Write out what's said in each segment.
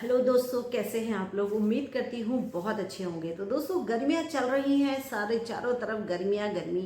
Hello दोस्तों, कैसे हैं आप लोग। उम्मीद करती हूँ बहुत अच्छे होंगे। तो दोस्तों, गर्मियाँ चल रही हैं, सारे चारों तरफ गर्मियाँ गर्मी,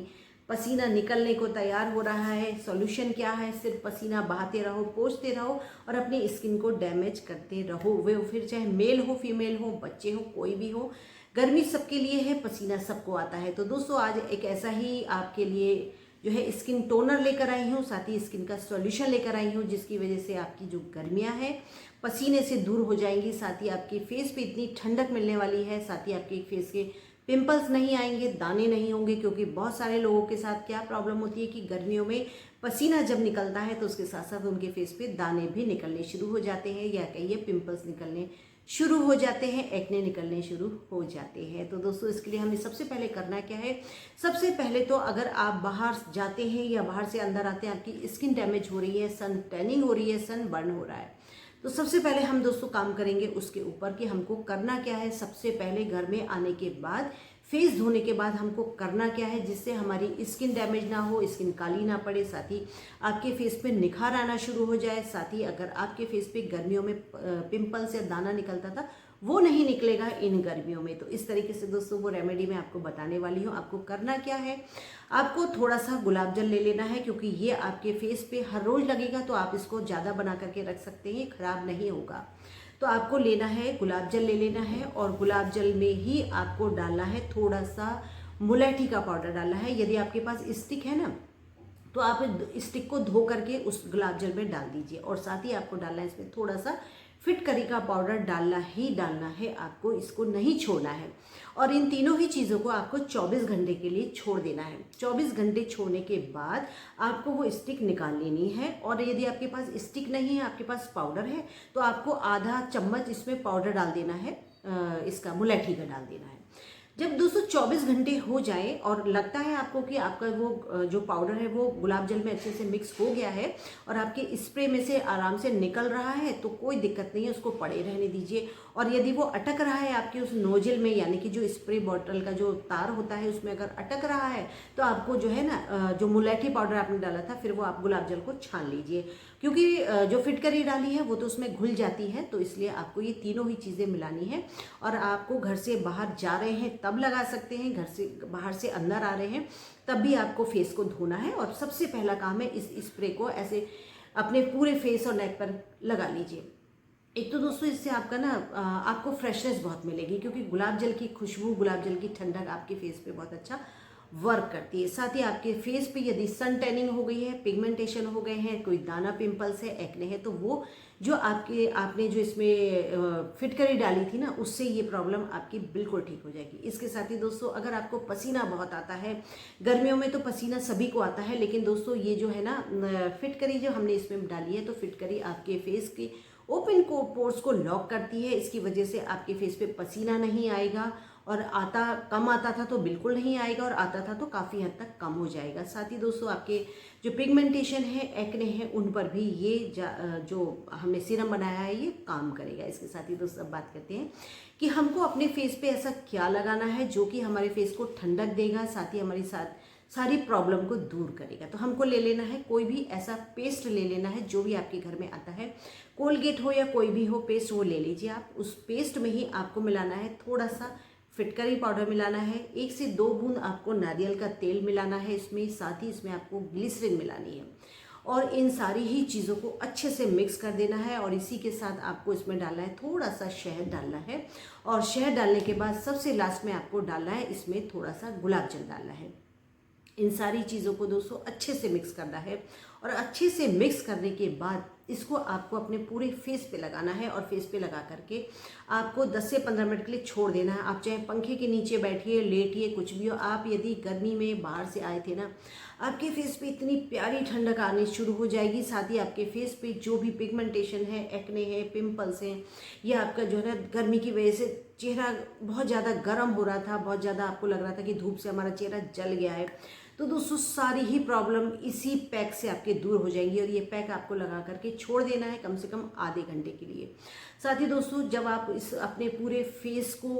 पसीना निकलने को तैयार हो रहा है। सॉल्यूशन क्या है? सिर्फ पसीना बहाते रहो, पोंछते रहो और अपनी स्किन को डैमेज करते रहो। वे फिर चाहे मेल हो, फीमेल हो, बच्चे हो, कोई भी हो, गर्मी सबके लिए है, पसीना सबको आता है। तो दोस्तों, आज एक ऐसा ही आपके लिए जो है स्किन टोनर लेकर आई हूँ, साथ ही स्किन का सॉल्यूशन लेकर आई हूँ, जिसकी वजह से आपकी जो गर्मियाँ हैं पसीने से दूर हो जाएंगी। साथ ही आपके फेस पे इतनी ठंडक मिलने वाली है, साथ ही आपके फेस के पिंपल्स नहीं आएंगे, दाने नहीं होंगे। क्योंकि बहुत सारे लोगों के साथ क्या प्रॉब्लम होती है कि गर्मियों में पसीना जब निकलता है तो उसके साथ साथ उनके फेस पे दाने भी निकलने शुरू हो जाते हैं, या कहिए पिंपल्स निकलने शुरू हो जाते हैं, एक्ने निकलने शुरू हो जाते हैं। तो दोस्तों, इसके लिए हमें सबसे पहले करना क्या है? सबसे पहले तो अगर आप बाहर जाते हैं या बाहर से अंदर आते हैं, आपकी स्किन डैमेज हो रही है, सन टैनिंग हो रही है, सन बर्न हो रहा है, तो सबसे पहले हम दोस्तों काम करेंगे उसके ऊपर कि हमको करना क्या है। सबसे पहले घर में आने के बाद, फेस धोने के बाद हमको करना क्या है जिससे हमारी स्किन डैमेज ना हो, स्किन काली ना पड़े, साथ ही आपके फेस पे निखार आना शुरू हो जाए। साथ ही अगर आपके फेस पे गर्मियों में पिंपल्स या दाना निकलता था, वो नहीं निकलेगा इन गर्मियों में। तो इस तरीके से दोस्तों वो रेमेडी मैं आपको बताने वाली हूँ। आपको करना क्या है? आपको थोड़ा सा गुलाब जल ले लेना है, क्योंकि ये आपके फेस पे हर रोज लगेगा, तो आप इसको ज़्यादा बना करके रख सकते हैं, खराब नहीं होगा। तो आपको लेना है, गुलाब जल ले लेना है, और गुलाब जल में ही आपको डालना है थोड़ा सा मुलेठी का पाउडर डालना है। यदि आपके पास स्टिक है ना, तो आप स्टिक को धो करके उस गुलाब जल में डाल दीजिए। और साथ ही आपको डालना है इसमें थोड़ा सा फिटकरी का पाउडर, डालना ही डालना है आपको, इसको नहीं छोड़ना है। और इन तीनों ही चीज़ों को आपको 24 घंटे के लिए छोड़ देना है। 24 घंटे छोड़ने के बाद आपको वो स्टिक निकाल लेनी है। और यदि आपके पास स्टिक नहीं है, आपके पास पाउडर है, तो आपको आधा चम्मच इसमें पाउडर डाल देना है, इसका मुलेठी का डाल देना है। जब दोस्तों 24 घंटे हो जाए और लगता है आपको कि आपका वो जो पाउडर है वो गुलाब जल में अच्छे से मिक्स हो गया है और आपके स्प्रे में से आराम से निकल रहा है, तो कोई दिक्कत नहीं है, उसको पड़े रहने दीजिए। और यदि वो अटक रहा है आपकी उस नोजल में, यानी कि जो स्प्रे बॉटल का जो तार होता है उसमें अगर अटक रहा है, तो आपको जो है ना, जो मुलेठी पाउडर आपने डाला था, फिर वो आप गुलाब जल को छान लीजिए। क्योंकि जो फिटकरी डाली है वो तो उसमें घुल जाती है, तो इसलिए आपको ये तीनों ही चीज़ें मिलानी है। और आपको घर से बाहर जा रहे हैं तब लगा सकते हैं, घर से बाहर से अंदर आ रहे हैं तब भी आपको फेस को धोना है। और सबसे पहला काम है, इस स्प्रे को ऐसे अपने पूरे फेस और नेक पर लगा लीजिए। एक तो दोस्तों इससे आपका ना आपको फ्रेशनेस बहुत मिलेगी, क्योंकि गुलाब जल की खुशबू, गुलाब जल की ठंडक आपके फेस पे बहुत अच्छा वर्क करती है। साथ ही आपके फेस पे यदि सन टैनिंग हो गई है, पिगमेंटेशन हो गए हैं, कोई दाना, पिंपल्स है, एक्ने है, तो वो जो आपने जो इसमें फिटकरी डाली थी ना, उससे ये प्रॉब्लम आपकी बिल्कुल ठीक हो जाएगी। इसके साथ ही दोस्तों, अगर आपको पसीना बहुत आता है, गर्मियों में तो पसीना सभी को आता है, लेकिन दोस्तों ये जो है ना, फिटकरी जो हमने इसमें डाली है, तो फिटकरी आपके फेस की ओपन को पोर्स को लॉक करती है। इसकी वजह से आपके फेस पे पसीना नहीं आएगा, और कम आता था तो बिल्कुल नहीं आएगा, और आता था तो काफ़ी हद तक कम हो जाएगा। साथ ही दोस्तों, आपके जो पिगमेंटेशन है, एक्ने है, उन पर भी ये जो हमने सीरम बनाया है ये काम करेगा। इसके साथ ही दोस्तों अब बात करते हैं कि हमको अपने फेस पे ऐसा क्या लगाना है जो कि हमारे फेस को ठंडक देगा, साथ ही हमारी सारी प्रॉब्लम को दूर करेगा। तो हमको ले लेना है कोई भी ऐसा पेस्ट ले लेना है जो भी आपके घर में आता है, कोलगेट हो या कोई भी हो पेस्ट, वो ले लीजिए आप। उस पेस्ट में ही आपको मिलाना है थोड़ा सा फिटकरी पाउडर मिलाना है, 1 से 2 बूंद आपको नारियल का तेल मिलाना है इसमें, साथ ही इसमें आपको ग्लिसरीन मिलानी है। और इन सारी ही चीज़ों को अच्छे से मिक्स कर देना है। और इसी के साथ आपको इसमें डालना है थोड़ा सा शहद डालना है। और शहद डालने के बाद सबसे लास्ट में आपको डालना है इसमें थोड़ा सा गुलाब जल डालना है। इन सारी चीज़ों को दोस्तों अच्छे से मिक्स करना है। और अच्छे से मिक्स करने के बाद इसको आपको अपने पूरे फेस पे लगाना है। और फेस पे लगा करके आपको 10 से 15 मिनट के लिए छोड़ देना है। आप चाहे पंखे के नीचे बैठिए, लेटिए, कुछ भी हो। आप यदि गर्मी में बाहर से आए थे ना, आपके फेस पे इतनी प्यारी ठंडक आनी शुरू हो जाएगी। साथ ही आपके फेस पे जो भी पिगमेंटेशन है, एक्ने है, पिंपल्स हैं, या आपका जो है ना गर्मी की वजह से चेहरा बहुत ज़्यादा गर्म हो रहा था, बहुत ज़्यादा आपको लग रहा था कि धूप से हमारा चेहरा जल गया है, तो दोस्तों सारी ही प्रॉब्लम इसी पैक से आपके दूर हो जाएंगी। और ये पैक आपको लगा करके छोड़ देना है कम से कम आधे घंटे के लिए। साथ ही दोस्तों जब आप इस अपने पूरे फेस को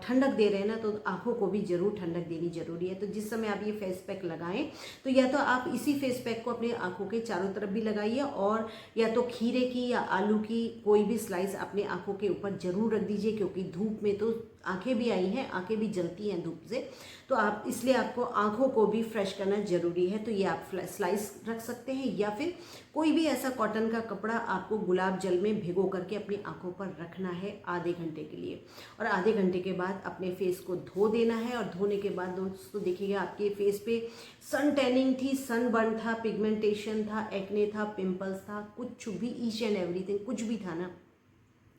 ठंडक दे रहे हैं ना, तो आंखों को भी जरूर ठंडक देनी जरूरी है। तो जिस समय आप ये फेस पैक लगाएं तो या तो आप इसी फेस पैक को अपने आंखों के चारों तरफ भी लगाइए, और या तो खीरे की या आलू की कोई भी स्लाइस अपने आंखों के ऊपर जरूर रख दीजिए, क्योंकि धूप में तो आंखें भी आई हैं, आंखें भी जलती हैं धूप से, तो आप इसलिए आपको आंखों को भी फ्रेश करना जरूरी है। तो ये आप स्लाइस रख सकते हैं, या फिर कोई भी ऐसा कॉटन का कपड़ा आपको गुलाब जल में भिगो करके अपनी आंखों पर रखना है आधे घंटे के लिए। और आधे घंटे के बाद अपने फेस को धो देना है। और धोने के बाद दोस्तों देखिएगा आपके फेस पे सन टैनिंग थी, सन बर्न था, पिगमेंटेशन था, एक्ने था, पिंपल्स था, कुछ भी, ईच एंड एवरीथिंग कुछ भी था ना,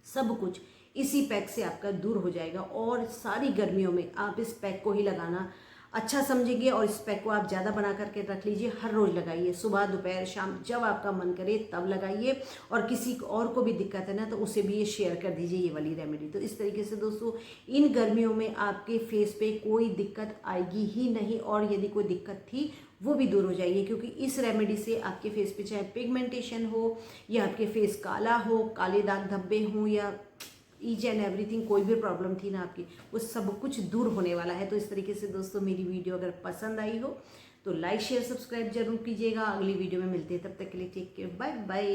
सब कुछ इसी पैक से आपका दूर हो जाएगा। और सारी गर्मियों में आप इस पैक को ही लगाना अच्छा समझेंगे। और इस पैक को आप ज़्यादा बना करके रख लीजिए, हर रोज़ लगाइए, सुबह दोपहर शाम जब आपका मन करे तब लगाइए। और किसी और को भी दिक्कत है ना, तो उसे भी ये शेयर कर दीजिए ये वाली रेमेडी। तो इस तरीके से दोस्तों इन गर्मियों में आपके फेस पे कोई दिक्कत आएगी ही नहीं, और यदि कोई दिक्कत थी वो भी दूर हो जाएगी। क्योंकि इस रेमेडी से आपके फेस पे चाहे पिगमेंटेशन हो, या आपके फेस काला हो, काले दाग धब्बे हों, या ईच एंड एवरीथिंग कोई भी प्रॉब्लम थी ना आपकी, वो सब कुछ दूर होने वाला है। तो इस तरीके से दोस्तों मेरी वीडियो अगर पसंद आई हो तो लाइक शेयर सब्सक्राइब जरूर कीजिएगा। अगली वीडियो में मिलते हैं, तब तक के लिए टेक केयर, बाय बाय।